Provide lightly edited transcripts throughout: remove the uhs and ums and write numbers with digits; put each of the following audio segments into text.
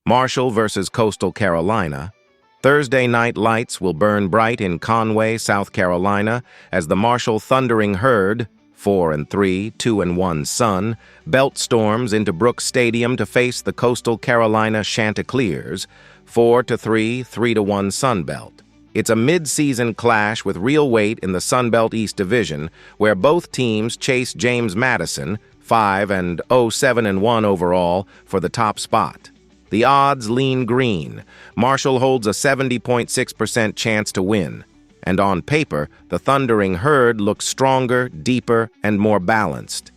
Marshall versus Coastal Carolina. Thursday night lights will burn bright in Conway, South Carolina, as the Marshall Thundering Herd, 4-3, 2-1 Sun, belt storms into Brooks Stadium to face the Coastal Carolina Chanticleers, 4-3, 3-1 Sun Belt. It's a mid-season clash with real weight in the Sun Belt East Division, where both teams chase James Madison, 5-0, 7-1 overall, for the top spot. The odds lean green. Marshall holds a 70.6% chance to win. And on paper, the Thundering Herd looks stronger, deeper, and more balanced.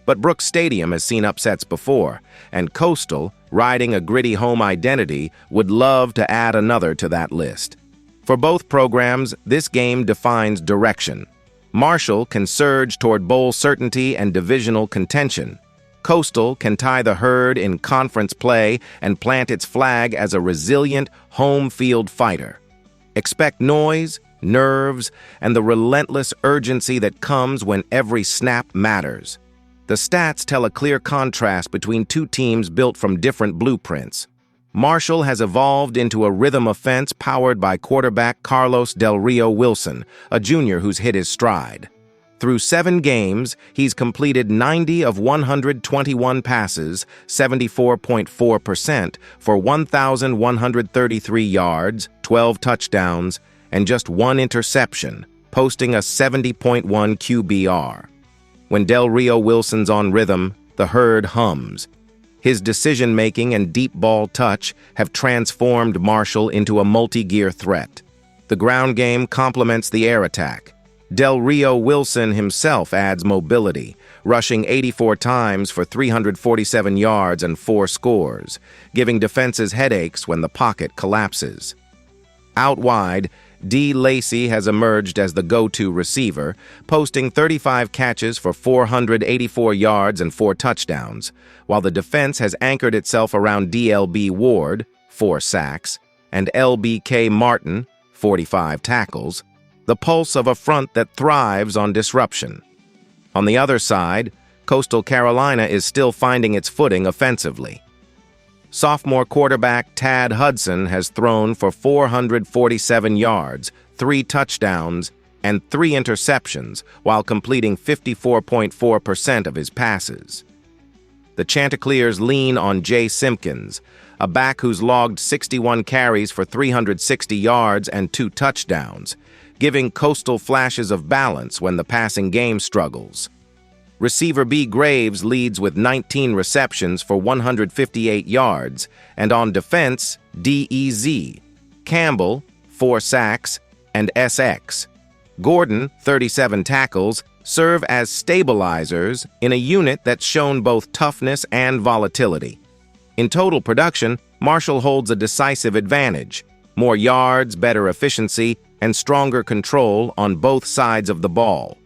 But Brooks Stadium has seen upsets before, and Coastal, riding a gritty home identity, would love to add another to that list. For both programs, this game defines direction. Marshall can surge toward bowl certainty and divisional contention. Coastal can tie the Herd in conference play and plant its flag as a resilient, home-field fighter. Expect noise, nerves, and the relentless urgency that comes when every snap matters. The stats tell a clear contrast between two teams built from different blueprints. Marshall has evolved into a rhythm offense powered by quarterback Carlos Del Rio Wilson, a junior who's hit his stride. Through 7 games, he's completed 90 of 121 passes, 74.4%, for 1,133 yards, 12 touchdowns, and just 1 interception, posting a 70.1 QBR. When Del Rio Wilson's on rhythm, the Herd hums. His decision-making and deep ball touch have transformed Marshall into a multi-gear threat. The ground game complements the air attack. Del Rio Wilson himself adds mobility, rushing 84 times for 347 yards and 4 scores, giving defenses headaches when the pocket collapses. Out wide, D. Lacey has emerged as the go-to receiver, posting 35 catches for 484 yards and 4 touchdowns, while the defense has anchored itself around DLB Ward, 4 sacks, and LBK Martin, 45 tackles, the pulse of a front that thrives on disruption. On the other side, Coastal Carolina is still finding its footing offensively. Sophomore quarterback Tad Hudson has thrown for 447 yards, 3 touchdowns, and 3 interceptions, while completing 54.4% of his passes. The Chanticleers lean on Jay Simpkins, a back who's logged 61 carries for 360 yards and 2 touchdowns, giving Coastal flashes of balance when the passing game struggles. Receiver B. Graves leads with 19 receptions for 158 yards, and on defense, DEZ, Campbell, 4 sacks, and SX. Gordon, 37 tackles, serve as stabilizers in a unit that's shown both toughness and volatility. In total production, Marshall holds a decisive advantage: more yards, better efficiency, and stronger control on both sides of the ball.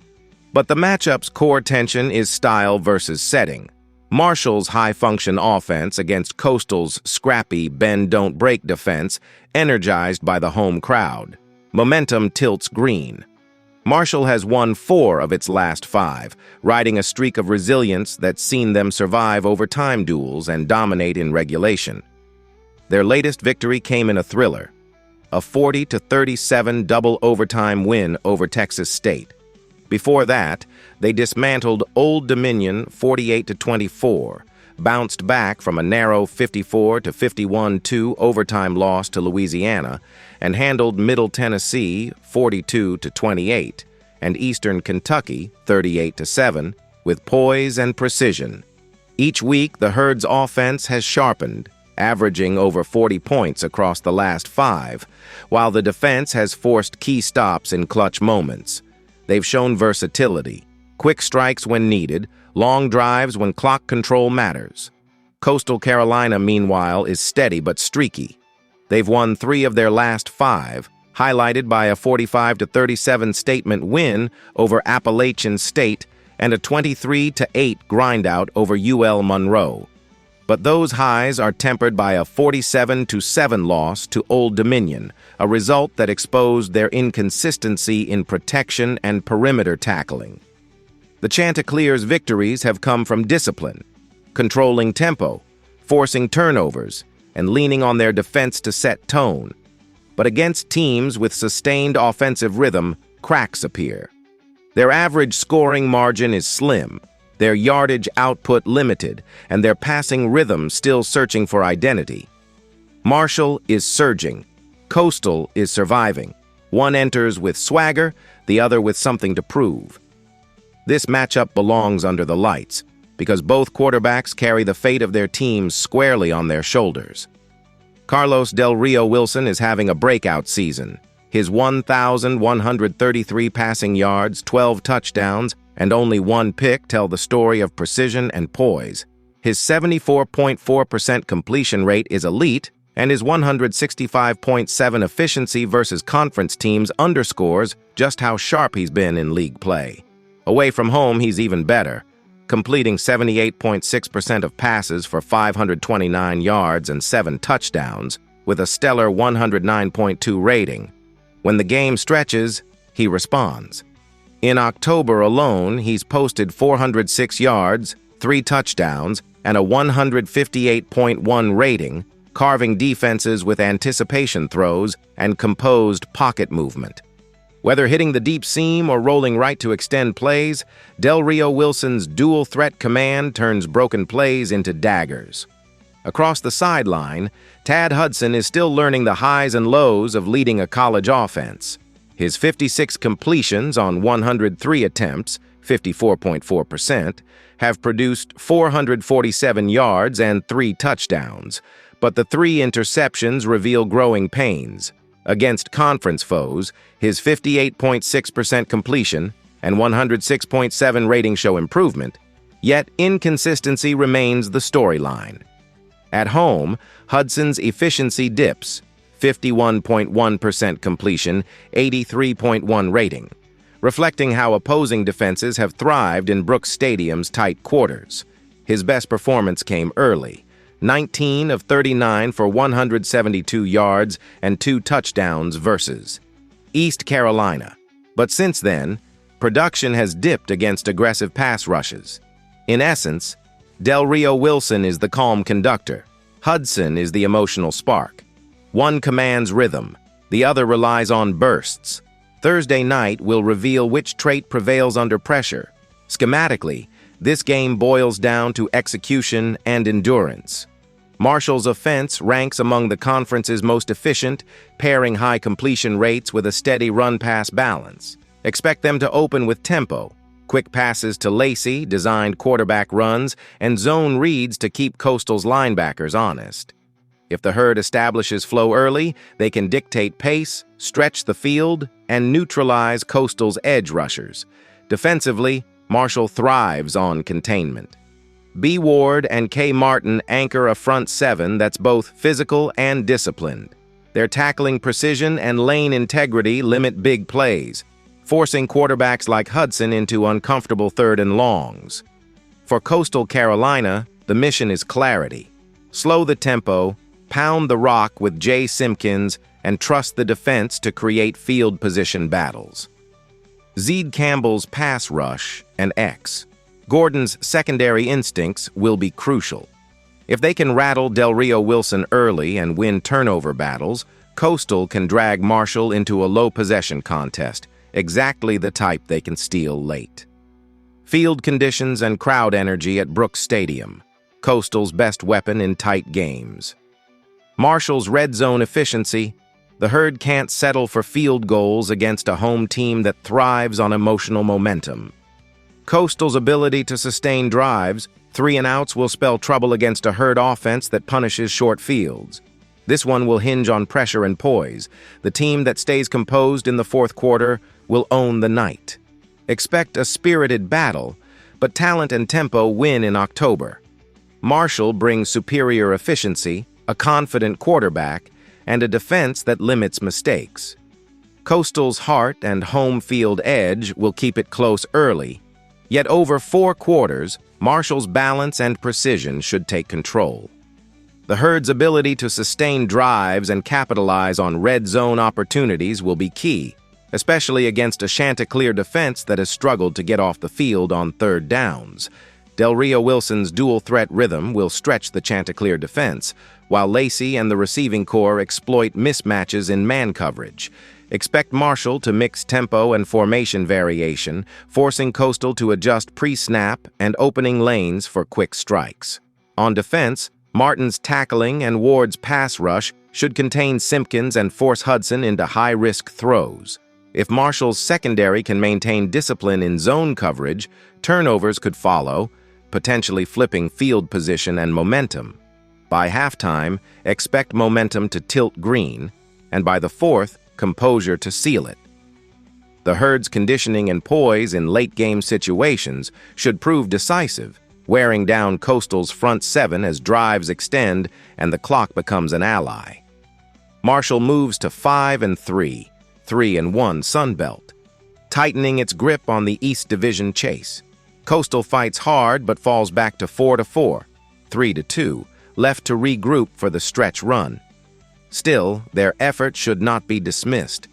But the matchup's core tension is style versus setting. Marshall's high-function offense against Coastal's scrappy bend-don't-break defense, energized by the home crowd. Momentum tilts green. Marshall has won 4 of its last 5, riding a streak of resilience that's seen them survive overtime duels and dominate in regulation. Their latest victory came in a thriller, a 40-37 double overtime win over Texas State. Before that, they dismantled Old Dominion 48-24, bounced back from a narrow 54-51-2 overtime loss to Louisiana, and handled Middle Tennessee 42-28 and Eastern Kentucky 38-7 with poise and precision. Each week, the Herd's offense has sharpened, averaging over 40 points across the last 5, while the defense has forced key stops in clutch moments. They've shown versatility, quick strikes when needed, long drives when clock control matters. Coastal Carolina, meanwhile, is steady but streaky. They've won 3 of their last 5, highlighted by a 45-37 statement win over Appalachian State and a 23-8 grindout over UL Monroe. But those highs are tempered by a 47-7 loss to Old Dominion, a result that exposed their inconsistency in protection and perimeter tackling. The Chanticleers' victories have come from discipline, controlling tempo, forcing turnovers, and leaning on their defense to set tone. But against teams with sustained offensive rhythm, cracks appear. Their average scoring margin is slim, their yardage output limited, and their passing rhythm still searching for identity. Marshall is surging. Coastal is surviving. One enters with swagger, the other with something to prove. This matchup belongs under the lights, because both quarterbacks carry the fate of their teams squarely on their shoulders. Carlos Del Rio Wilson is having a breakout season. His 1,133 passing yards, 12 touchdowns, and only one pick tell the story of precision and poise. His 74.4% completion rate is elite, and his 165.7 efficiency versus conference teams underscores just how sharp he's been in league play. Away from home, he's even better, completing 78.6% of passes for 529 yards and 7 touchdowns, with a stellar 109.2 rating. When the game stretches, he responds. In October alone, he's posted 406 yards, 3 touchdowns, and a 158.1 rating, carving defenses with anticipation throws and composed pocket movement. Whether hitting the deep seam or rolling right to extend plays, Del Rio Wilson's dual-threat command turns broken plays into daggers. Across the sideline, Tad Hudson is still learning the highs and lows of leading a college offense. His 56 completions on 103 attempts, 54.4%, have produced 447 yards and 3 touchdowns, but the 3 interceptions reveal growing pains. Against conference foes, his 58.6% completion and 106.7 rating show improvement, yet inconsistency remains the storyline. At home, Hudson's efficiency dips, 51.1% completion, 83.1 rating, reflecting how opposing defenses have thrived in Brooks Stadium's tight quarters. His best performance came early, 19 of 39 for 172 yards and 2 touchdowns versus East Carolina. But since then, production has dipped against aggressive pass rushes. In essence, Del Rio Wilson is the calm conductor. Hudson is the emotional spark. One commands rhythm, the other relies on bursts. Thursday night will reveal which trait prevails under pressure. Schematically, this game boils down to execution and endurance. Marshall's offense ranks among the conference's most efficient, pairing high completion rates with a steady run-pass balance. Expect them to open with tempo, quick passes to Lacey, designed quarterback runs, and zone reads to keep Coastal's linebackers honest. If the herd establishes flow early, they can dictate pace, stretch the field, and neutralize Coastal's edge rushers. Defensively, Marshall thrives on containment. B. Ward and K. Martin anchor a front seven that's both physical and disciplined. Their tackling precision and lane integrity limit big plays, forcing quarterbacks like Hudson into uncomfortable third and longs. For Coastal Carolina, the mission is clarity. Slow the tempo, pound the rock with Jay Simpkins, and trust the defense to create field position battles. Zeed Campbell's pass rush and X. Gordon's secondary instincts will be crucial. If they can rattle Del Rio Wilson early and win turnover battles, Coastal can drag Marshall into a low-possession contest, exactly the type they can steal late. Field conditions and crowd energy at Brooks Stadium, Coastal's best weapon in tight games. Marshall's red zone efficiency. The herd can't settle for field goals against a home team that thrives on emotional momentum. Coastal's ability to sustain drives, 3 and outs will spell trouble against a herd offense that punishes short fields. This one will hinge on pressure and poise. The team that stays composed in the fourth quarter will own the night. Expect a spirited battle, but talent and tempo win in October. Marshall brings superior efficiency, a confident quarterback, and a defense that limits mistakes. Coastal's heart and home field edge will keep it close early, yet over 4 quarters, Marshall's balance and precision should take control. The herd's ability to sustain drives and capitalize on red zone opportunities will be key, especially against a Chanticleer defense that has struggled to get off the field on third downs. Del Rio Wilson's dual-threat rhythm will stretch the Chanticleer defense, while Lacey and the receiving corps exploit mismatches in man coverage. Expect Marshall to mix tempo and formation variation, forcing Coastal to adjust pre-snap and opening lanes for quick strikes. On defense, Martin's tackling and Ward's pass rush should contain Simpkins and force Hudson into high-risk throws. If Marshall's secondary can maintain discipline in zone coverage, turnovers could follow, potentially flipping field position and momentum. By halftime, expect momentum to tilt green, and by the fourth, composure to seal it. The Herd's conditioning and poise in late-game situations should prove decisive, wearing down Coastal's front seven as drives extend and the clock becomes an ally. Marshall moves to 5-3, 3-1 Sun Belt, tightening its grip on the East Division chase. Coastal fights hard but falls back to 4-4, 3-2, left to regroup for the stretch run. Still, their effort should not be dismissed.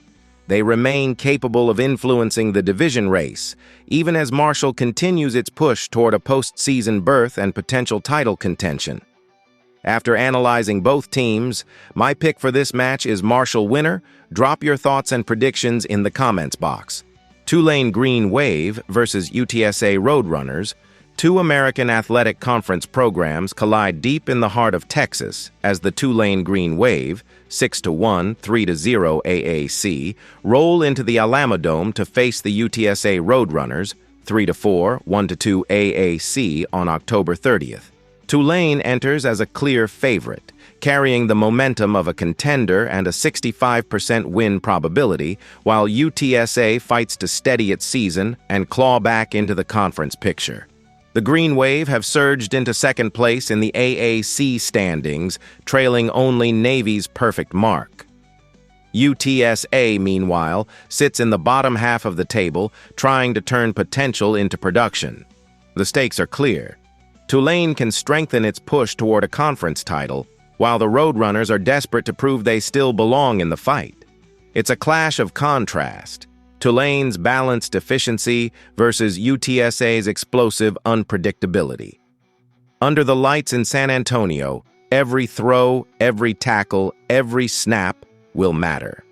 They remain capable of influencing the division race, even as Marshall continues its push toward a postseason berth and potential title contention. After analyzing both teams, my pick for this match is Marshall winner. Drop your thoughts and predictions in the comments box. Tulane Green Wave versus UTSA Roadrunners. Two American Athletic Conference programs collide deep in the heart of Texas as the Tulane Green Wave, 6-1, 3-0 AAC, roll into the Alamodome to face the UTSA Roadrunners, 3-4, 1-2 AAC on October 30th. Tulane enters as a clear favorite, carrying the momentum of a contender and a 65% win probability, while UTSA fights to steady its season and claw back into the conference picture. The Green Wave have surged into second place in the AAC standings, trailing only Navy's perfect mark. UTSA, meanwhile, sits in the bottom half of the table, trying to turn potential into production. The stakes are clear. Tulane can strengthen its push toward a conference title, while the Roadrunners are desperate to prove they still belong in the fight. It's a clash of contrast. Tulane's balanced efficiency versus UTSA's explosive unpredictability. Under the lights in San Antonio, every throw, every tackle, every snap will matter.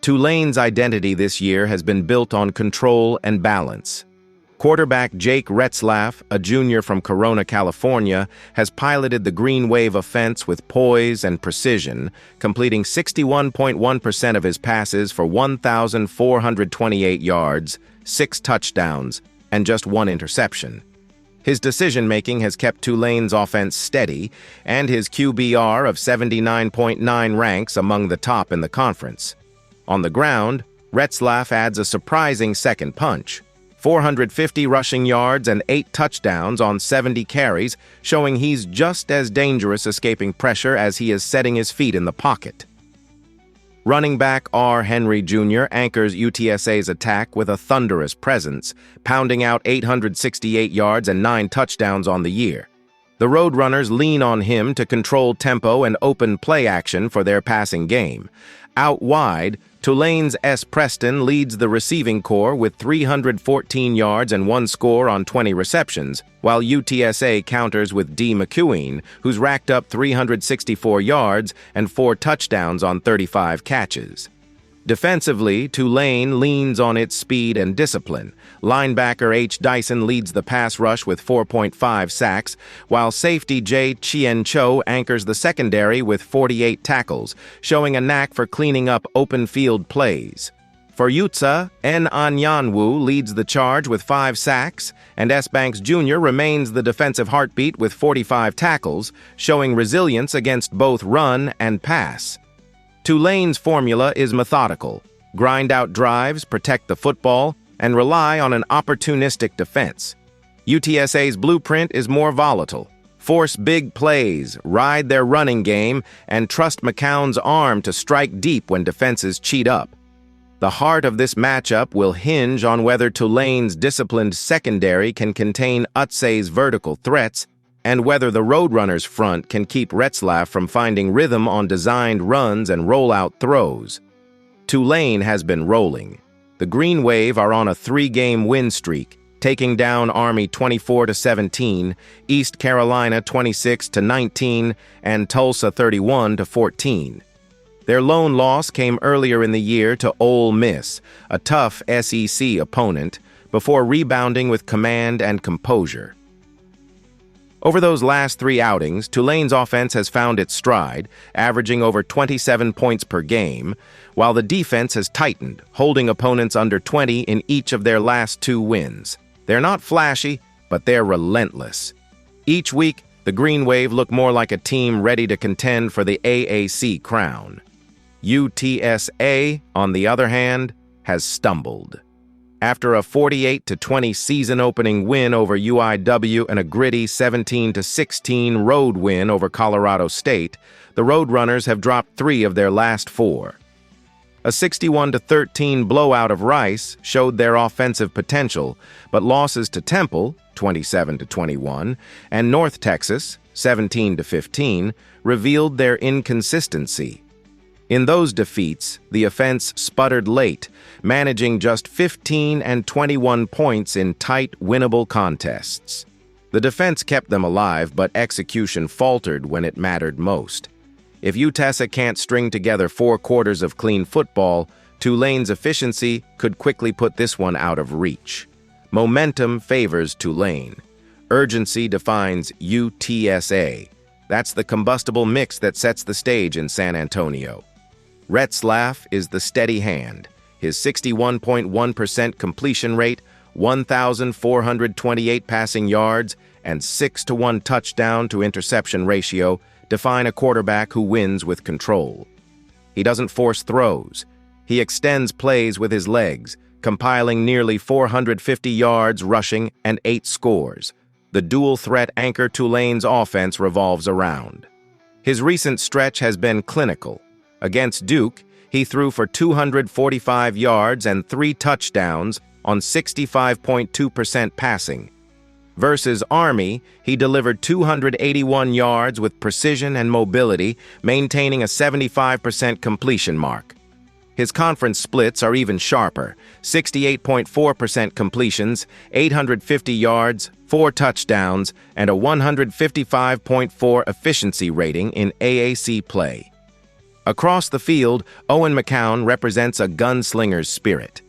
Tulane's identity this year has been built on control and balance. Quarterback Jake Retzlaff, a junior from Corona, California, has piloted the Green Wave offense with poise and precision, completing 61.1% of his passes for 1,428 yards, 6 touchdowns, and just 1 interception. His decision-making has kept Tulane's offense steady, and his QBR of 79.9 ranks among the top in the conference. On the ground, Retzlaff adds a surprising second punch. 450 rushing yards and 8 touchdowns on 70 carries, showing he's just as dangerous escaping pressure as he is setting his feet in the pocket. Running back R. Henry Jr. anchors UTSA's attack with a thunderous presence, pounding out 868 yards and 9 touchdowns on the year. The Roadrunners lean on him to control tempo and open play action for their passing game. Out wide, Tulane's S. Preston leads the receiving corps with 314 yards and 1 score on 20 receptions, while UTSA counters with D. McEween, who's racked up 364 yards and 4 touchdowns on 35 catches. Defensively, Tulane leans on its speed and discipline. Linebacker H. Dyson leads the pass rush with 4.5 sacks, while safety J. Chien Cho anchors the secondary with 48 tackles, showing a knack for cleaning up open field plays. For UTSA, N. Anyanwu leads the charge with 5 sacks, and S. Banks Jr. remains the defensive heartbeat with 45 tackles, showing resilience against both run and pass. Tulane's formula is methodical: grind out drives, protect the football, and rely on an opportunistic defense. UTSA's blueprint is more volatile: force big plays, ride their running game, and trust McCown's arm to strike deep when defenses cheat up. The heart of this matchup will hinge on whether Tulane's disciplined secondary can contain UTSA's vertical threats, and whether the Roadrunners' front can keep Retzlaff from finding rhythm on designed runs and rollout throws. Tulane has been rolling. The Green Wave are on a 3-game win streak, taking down Army 24-17, East Carolina 26-19, and Tulsa 31-14. Their lone loss came earlier in the year to Ole Miss, a tough SEC opponent, before rebounding with command and composure. Over those last 3 outings, Tulane's offense has found its stride, averaging over 27 points per game, while the defense has tightened, holding opponents under 20 in each of their last 2 wins. They're not flashy, but they're relentless. Each week, the Green Wave look more like a team ready to contend for the AAC crown. UTSA, on the other hand, has stumbled. After a 48-20 season-opening win over UIW and a gritty 17-16 road win over Colorado State, the Roadrunners have dropped 3 of their last 4. A 61-13 blowout of Rice showed their offensive potential, but losses to Temple, 27-21, and North Texas, 17-15, revealed their inconsistency. In those defeats, the offense sputtered late, managing just 15 and 21 points in tight, winnable contests. The defense kept them alive, but execution faltered when it mattered most. If UTSA can't string together 4 quarters of clean football, Tulane's efficiency could quickly put this one out of reach. Momentum favors Tulane. Urgency defines UTSA. That's the combustible mix that sets the stage in San Antonio. Retzlaff is the steady hand. His 61.1% completion rate, 1,428 passing yards, and 6-to-1 touchdown-to-interception ratio define a quarterback who wins with control. He doesn't force throws. He extends plays with his legs, compiling nearly 450 yards rushing and 8 scores. The dual-threat anchor Tulane's offense revolves around. His recent stretch has been clinical. Against Duke, he threw for 245 yards and 3 touchdowns on 65.2% passing. Versus Army, he delivered 281 yards with precision and mobility, maintaining a 75% completion mark. His conference splits are even sharper: 68.4% completions, 850 yards, 4 touchdowns, and a 155.4 efficiency rating in AAC play. Across the field, Owen McCown represents a gunslinger's spirit.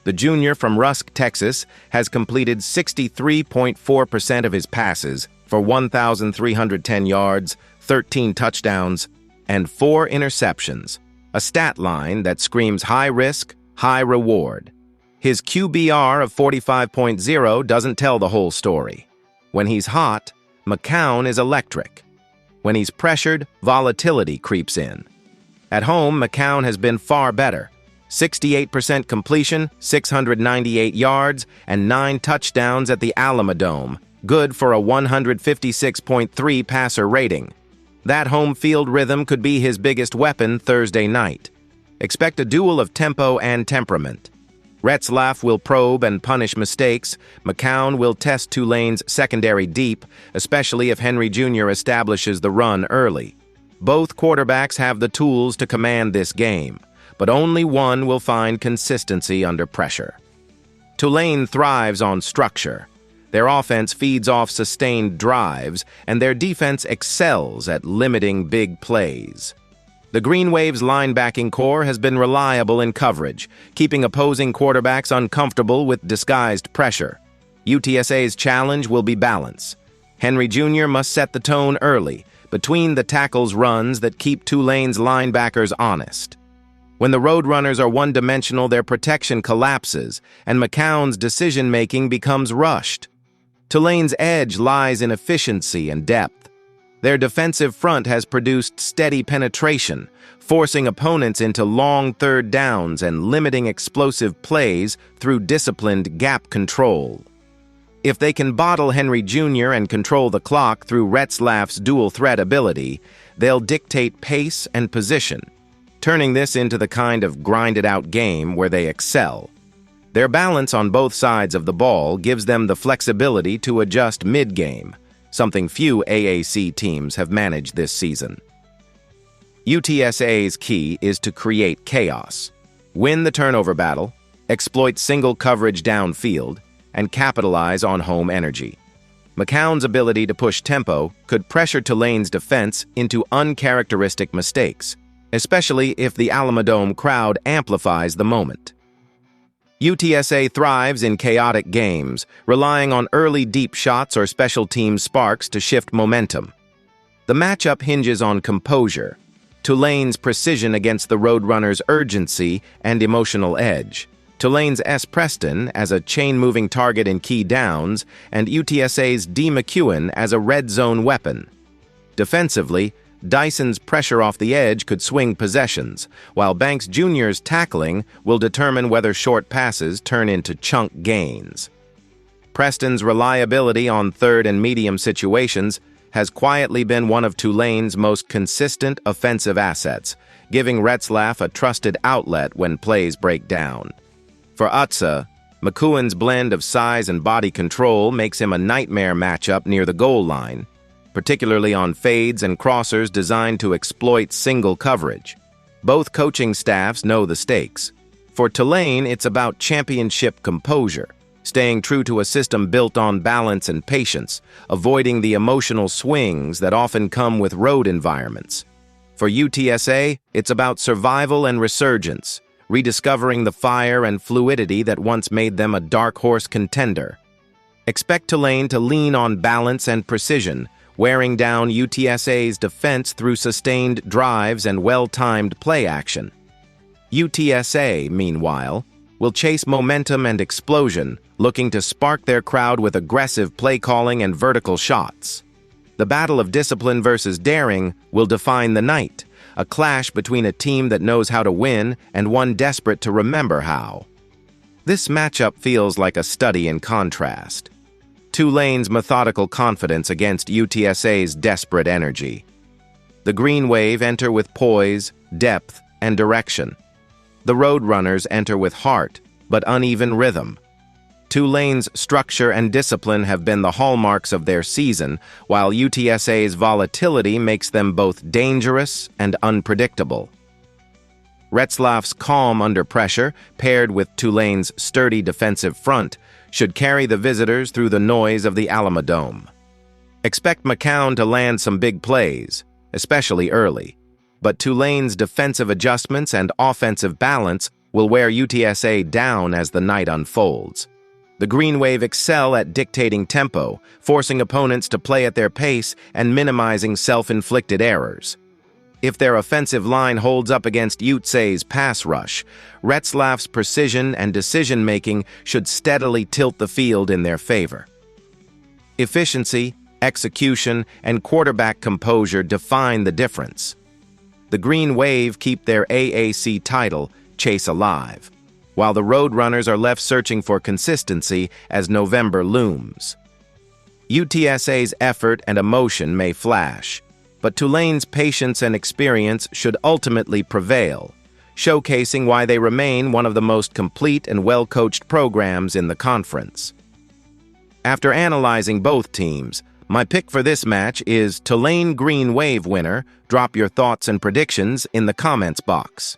The junior from Rusk, Texas, has completed 63.4% of his passes for 1,310 yards, 13 touchdowns, and 4 interceptions, a stat line that screams high risk, high reward. His QBR of 45.0 doesn't tell the whole story. When he's hot, McCown is electric. When he's pressured, volatility creeps in. At home, McCown has been far better. 68% completion, 698 yards, and 9 touchdowns at the Alamodome, good for a 156.3 passer rating. That home field rhythm could be his biggest weapon Thursday night. Expect a duel of tempo and temperament. Retzlaff will probe and punish mistakes. McCown will test Tulane's secondary deep, especially if Henry Jr. establishes the run early. Both quarterbacks have the tools to command this game, but only one will find consistency under pressure. Tulane thrives on structure. Their offense feeds off sustained drives, and their defense excels at limiting big plays. The Green Wave's linebacking core has been reliable in coverage, keeping opposing quarterbacks uncomfortable with disguised pressure. UTSA's challenge will be balance. Henry Jr. must set the tone early, between the tackles runs that keep Tulane's linebackers honest. When the Roadrunners are one-dimensional, their protection collapses, and McCown's decision-making becomes rushed. Tulane's edge lies in efficiency and depth. Their defensive front has produced steady penetration, forcing opponents into long third downs and limiting explosive plays through disciplined gap control. If they can bottle Henry Jr. and control the clock through Retzlaff's dual-threat ability, they'll dictate pace and position, turning this into the kind of grinded-out game where they excel. Their balance on both sides of the ball gives them the flexibility to adjust mid-game, something few AAC teams have managed this season. UTSA's key is to create chaos, win the turnover battle, exploit single coverage downfield, and capitalize on home energy. McCown's ability to push tempo could pressure Tulane's defense into uncharacteristic mistakes, especially if the Alamodome crowd amplifies the moment. UTSA thrives in chaotic games, relying on early deep shots or special team sparks to shift momentum. The matchup hinges on composure, Tulane's precision against the Roadrunners' urgency and emotional edge, Tulane's S. Preston as a chain-moving target in key downs, and UTSA's D. McEwen as a red zone weapon. Defensively, Dyson's pressure off the edge could swing possessions, while Banks Jr.'s tackling will determine whether short passes turn into chunk gains. Preston's reliability on third and medium situations has quietly been one of Tulane's most consistent offensive assets, giving Retzlaff a trusted outlet when plays break down. For UTSA, McEwen's blend of size and body control makes him a nightmare matchup near the goal line, particularly on fades and crossers designed to exploit single coverage. Both coaching staffs know the stakes. For Tulane, it's about championship composure, staying true to a system built on balance and patience, avoiding the emotional swings that often come with road environments. For UTSA, it's about survival and resurgence, rediscovering the fire and fluidity that once made them a dark horse contender. Expect Tulane to lean on balance and precision, wearing down UTSA's defense through sustained drives and well-timed play action. UTSA, meanwhile, will chase momentum and explosion, looking to spark their crowd with aggressive play calling and vertical shots. The battle of discipline versus daring will define the night, a clash between a team that knows how to win and one desperate to remember how. This matchup feels like a study in contrast. Tulane's methodical confidence against UTSA's desperate energy. The Green Wave enter with poise, depth, and direction. The Roadrunners enter with heart, but uneven rhythm. Tulane's structure and discipline have been the hallmarks of their season, while UTSA's volatility makes them both dangerous and unpredictable. Retzlaff's calm under pressure, paired with Tulane's sturdy defensive front, should carry the visitors through the noise of the Alamodome. Expect McCown to land some big plays, especially early, but Tulane's defensive adjustments and offensive balance will wear UTSA down as the night unfolds. The Green Wave excel at dictating tempo, forcing opponents to play at their pace and minimizing self-inflicted errors. If their offensive line holds up against UTSA's pass rush, Retzlaff's precision and decision-making should steadily tilt the field in their favor. Efficiency, execution, and quarterback composure define the difference. The Green Wave keep their AAC title chase alive, while the Roadrunners are left searching for consistency as November looms. UTSA's effort and emotion may flash, but Tulane's patience and experience should ultimately prevail, showcasing why they remain one of the most complete and well-coached programs in the conference. After analyzing both teams, my pick for this match is Tulane Green Wave winner. Drop your thoughts and predictions in the comments box.